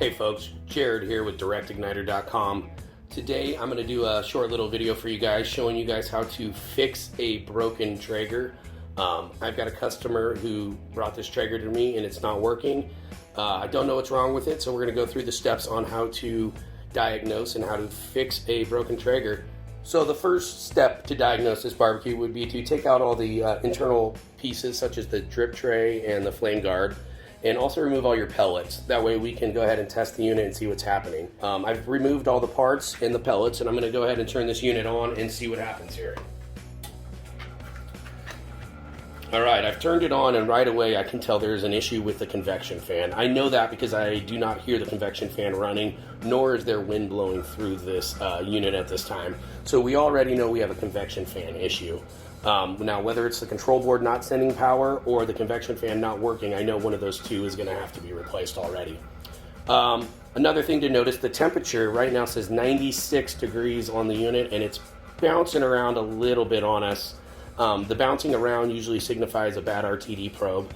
Hey folks, Jared here with DirectIgniter.com. Today I'm going to do a short little video for you guys showing you guys how to fix a broken Traeger. I've got a customer who brought this Traeger to me and it's not working. I don't know what's wrong with it, so we're going to go through the steps on how to diagnose and how to fix a broken Traeger. So the first step to diagnose this barbecue would be to take out all the internal pieces such as the drip tray and the flame guard, and also remove all your pellets. That way we can go ahead and test the unit and see what's happening. I've removed all the parts and the pellets, and I'm gonna go ahead and turn this unit on and see what happens here. All right, I've turned it on, and right away I can tell there's an issue with the convection fan. I know that because I do not hear the convection fan running, nor is there wind blowing through this unit at this time. So we already know we have a convection fan issue. Now, whether it's the control board not sending power or the convection fan not working, I know one of those two is going to have to be replaced already. Another thing to notice, the temperature right now says 96 degrees on the unit, and it's bouncing around a little bit on us. The bouncing around usually signifies a bad RTD probe.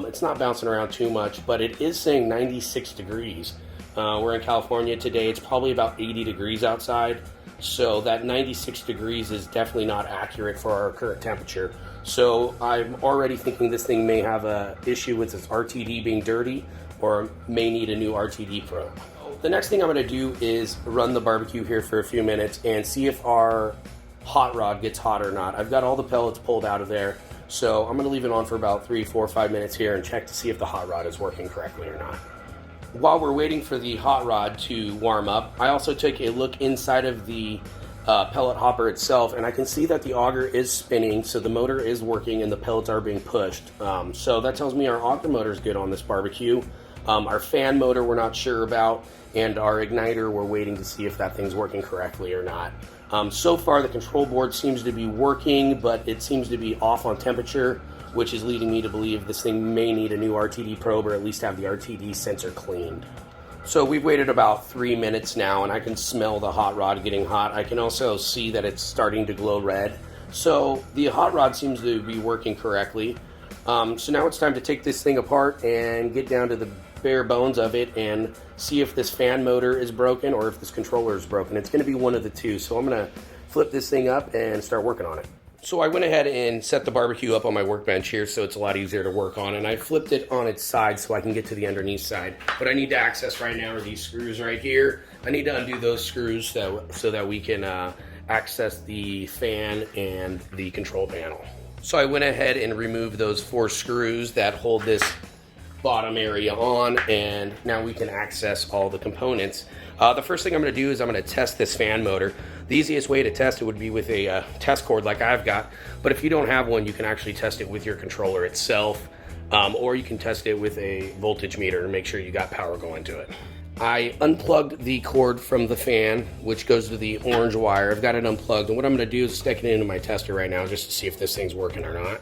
It's not bouncing around too much, but it is saying 96 degrees. We're in California today. It's probably about 80 degrees outside. So that 96 degrees is definitely not accurate for our current temperature. So I'm already thinking this thing may have an issue with its RTD being dirty, or may need a new RTD probe. The next thing I'm going to do is run the barbecue here for a few minutes and see if our hot rod gets hot or not. I've got all the pellets pulled out of there, so I'm going to leave it on for about 3, 4, 5 minutes here and check to see if the hot rod is working correctly or not. While we're waiting for the hot rod to warm up, I also took a look inside of the pellet hopper itself, and I can see that the auger is spinning, so the motor is working and the pellets are being pushed. So that tells me our auger motor is good on this barbecue. Our fan motor we're not sure about, and our igniter we're waiting to see if that thing's working correctly or not. So far the control board seems to be working, but it seems to be off on temperature, which is leading me to believe this thing may need a new RTD probe, or at least have the RTD sensor cleaned. So we've waited about 3 minutes now, and I can smell the hot rod getting hot. I can also see that it's starting to glow red. So the hot rod seems to be working correctly. So now it's time to take this thing apart and get down to the bare bones of it and see if this fan motor is broken or if this controller is broken. It's going to be one of the two. So I'm going to flip this thing up and start working on it. So I went ahead and set the barbecue up on my workbench here so it's a lot easier to work on, and I flipped it on its side so I can get to the underneath side. What I need to access right now are these screws right here. I need to undo those screws so that we can access the fan and the control panel. So I went ahead and removed those 4 screws that hold this bottom area on, and now we can access all the components. The first thing I'm going to do is I'm going to test this fan motor. The easiest way to test it would be with a test cord like I've got, but if you don't have one, you can actually test it with your controller itself, or you can test it with a voltage meter to make sure you got power going to it. I unplugged the cord from the fan, which goes to the orange wire. I've got it unplugged, and what I'm going to do is stick it into my tester right now just to see if this thing's working or not.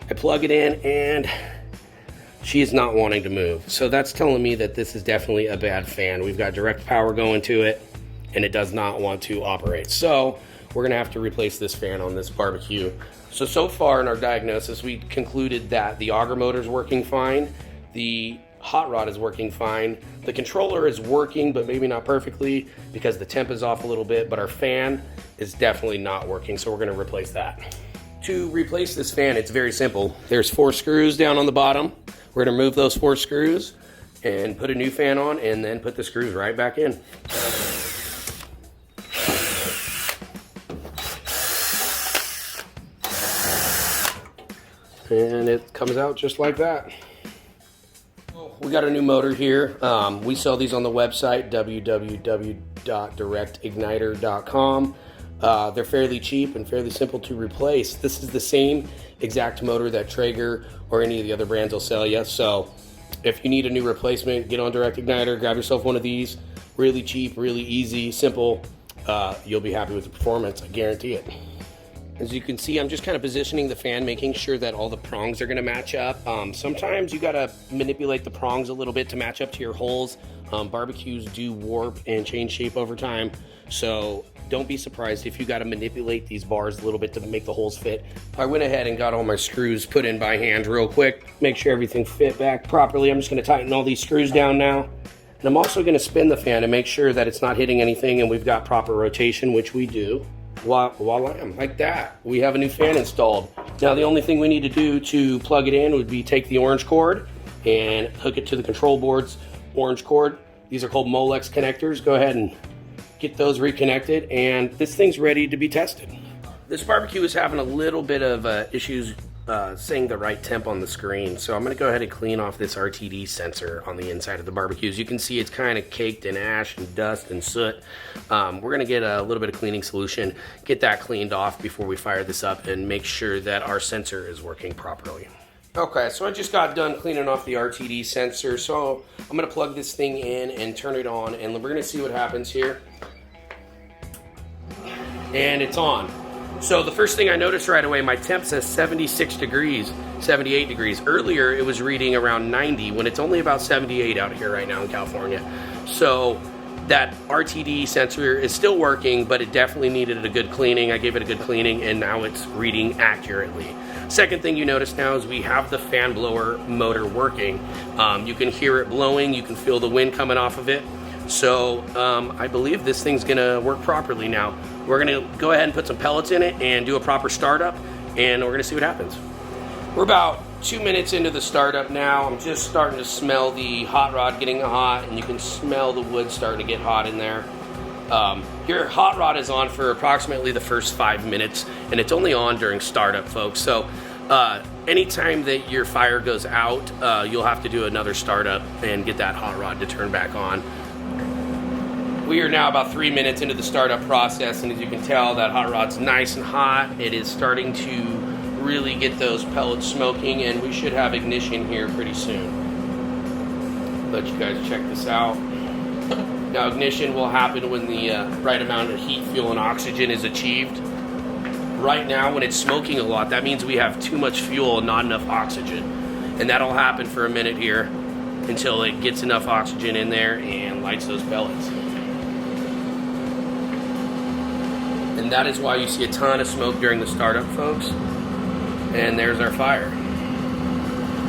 I plug it in, and she is not wanting to move. So that's telling me that this is definitely a bad fan. We've got direct power going to it, and it does not want to operate. So we're gonna have to replace this fan on this barbecue. So far in our diagnosis, we concluded that the auger motor is working fine, the hot rod is working fine, the controller is working, but maybe not perfectly because the temp is off a little bit, but our fan is definitely not working, so we're gonna replace that. To replace this fan, it's very simple. There's 4 screws down on the bottom. We're going to remove those 4 screws and put a new fan on, and then put the screws right back in. And it comes out just like that. We got a new motor here. We sell these on the website, www.directigniter.com. They're fairly cheap and fairly simple to replace. This is the same exact motor that Traeger or any of the other brands will sell you. So if you need a new replacement, get on Direct Igniter, grab yourself one of these. Really cheap, really easy, simple. You'll be happy with the performance, I guarantee it. As you can see, I'm just kind of positioning the fan, making sure that all the prongs are going to match up. Sometimes you got to manipulate the prongs a little bit to match up to your holes. Barbecues do warp and change shape over time, so don't be surprised if you got to manipulate these bars a little bit to make the holes fit. I went ahead and got all my screws put in by hand real quick, make sure everything fit back properly. I'm just going to tighten all these screws down now. And I'm also going to spin the fan to make sure that it's not hitting anything and we've got proper rotation, which we do. Voila, like that. We have a new fan installed. Now the only thing we need to do to plug it in would be take the orange cord and hook it to the control board's orange cord. These are called Molex connectors. Go ahead and get those reconnected, and this thing's ready to be tested. This barbecue is having a little bit of issues saying the right temp on the screen, so I'm going to go ahead and clean off this RTD sensor on the inside of the barbecue. As you can see, it's kind of caked in ash and dust and soot. We're going to get a little bit of cleaning solution, get that cleaned off before we fire this up, and make sure that our sensor is working properly. Okay, so I just got done cleaning off the RTD sensor, so I'm going to plug this thing in and turn it on, and we're going to see what happens here. And it's on. So the first thing I noticed right away, my temp says 76 degrees, 78 degrees. Earlier it was reading around 90 when it's only about 78 out here right now in California. So that RTD sensor is still working, but it definitely needed a good cleaning. I gave it a good cleaning and now it's reading accurately. Second thing you notice now is we have the fan blower motor working. You can hear it blowing, you can feel the wind coming off of it. So I believe this thing's gonna work properly now. We're gonna go ahead and put some pellets in it and do a proper startup, and we're gonna see what happens. We're about 2 minutes into the startup now. I'm just starting to smell the hot rod getting hot, and you can smell the wood starting to get hot in there. Your hot rod is on for approximately the first 5 minutes, and it's only on during startup, folks. So anytime that your fire goes out, you'll have to do another startup and get that hot rod to turn back on. We are now about 3 minutes into the startup process, and as you can tell, that hot rod's nice and hot. It is starting to really get those pellets smoking, and we should have ignition here pretty soon. Let you guys check this out. Now, ignition will happen when the right amount of heat, fuel, and oxygen is achieved. Right now, when it's smoking a lot, that means we have too much fuel and not enough oxygen. And that'll happen for a minute here until it gets enough oxygen in there and lights those pellets. And that is why you see a ton of smoke during the startup, folks. And there's our fire.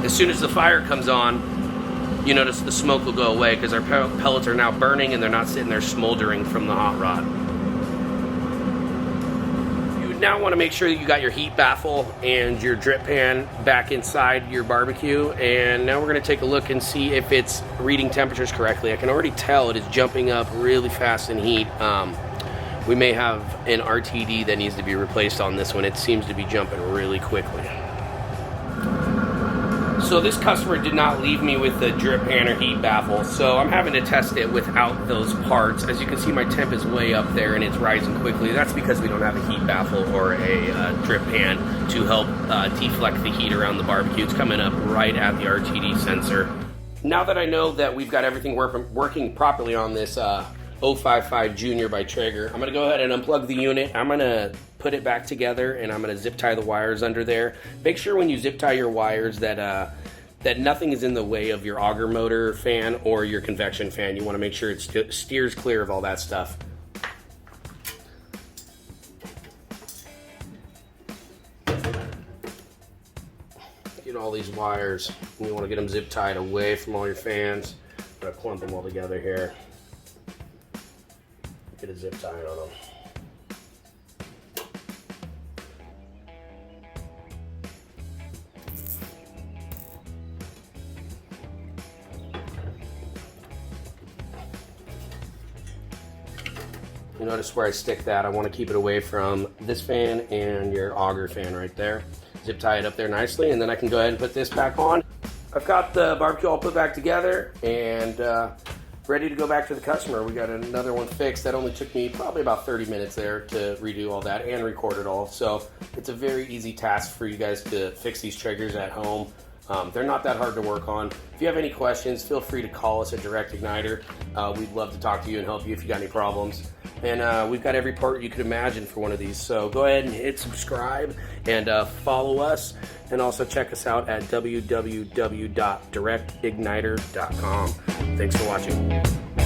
As soon as the fire comes on, you notice the smoke will go away because our pellets are now burning and they're not sitting there smoldering from the hot rod. You would now want to make sure that you got your heat baffle and your drip pan back inside your barbecue. And now we're going to take a look and see if it's reading temperatures correctly. I can already tell it is jumping up really fast in heat. We may have an RTD that needs to be replaced on this one. It seems to be jumping really quickly. So this customer did not leave me with the drip pan or heat baffle, so I'm having to test it without those parts. As you can see, my temp is way up there and it's rising quickly. That's because we don't have a heat baffle or a drip pan to help deflect the heat around the barbecue. It's coming up right at the RTD sensor. Now that I know that we've got everything working properly on this 055 Junior by Traeger, I'm gonna go ahead and unplug the unit. I'm gonna put it back together and I'm gonna zip tie the wires under there. Make sure when you zip tie your wires that that nothing is in the way of your auger motor fan or your convection fan. You wanna make sure it steers clear of all that stuff. Get all these wires, and you wanna get them zip tied away from all your fans. I'm gonna clump them all together here. Get a zip tie on them. You notice where I stick that, I want to keep it away from this fan and your auger fan right there. Zip tie it up there nicely, and then I can go ahead and put this back on. I've got the barbecue all put back together and ready to go back to the customer. We got another one fixed. That only took me probably about 30 minutes there to redo all that and record it all. So it's a very easy task for you guys to fix these triggers at home. They're not that hard to work on. If you have any questions, feel free to call us at Direct Igniter. We'd love to talk to you and help you if you got any problems. And we've got every part you could imagine for one of these. So go ahead and hit subscribe and follow us. And also check us out at www.directigniter.com. Thanks for watching.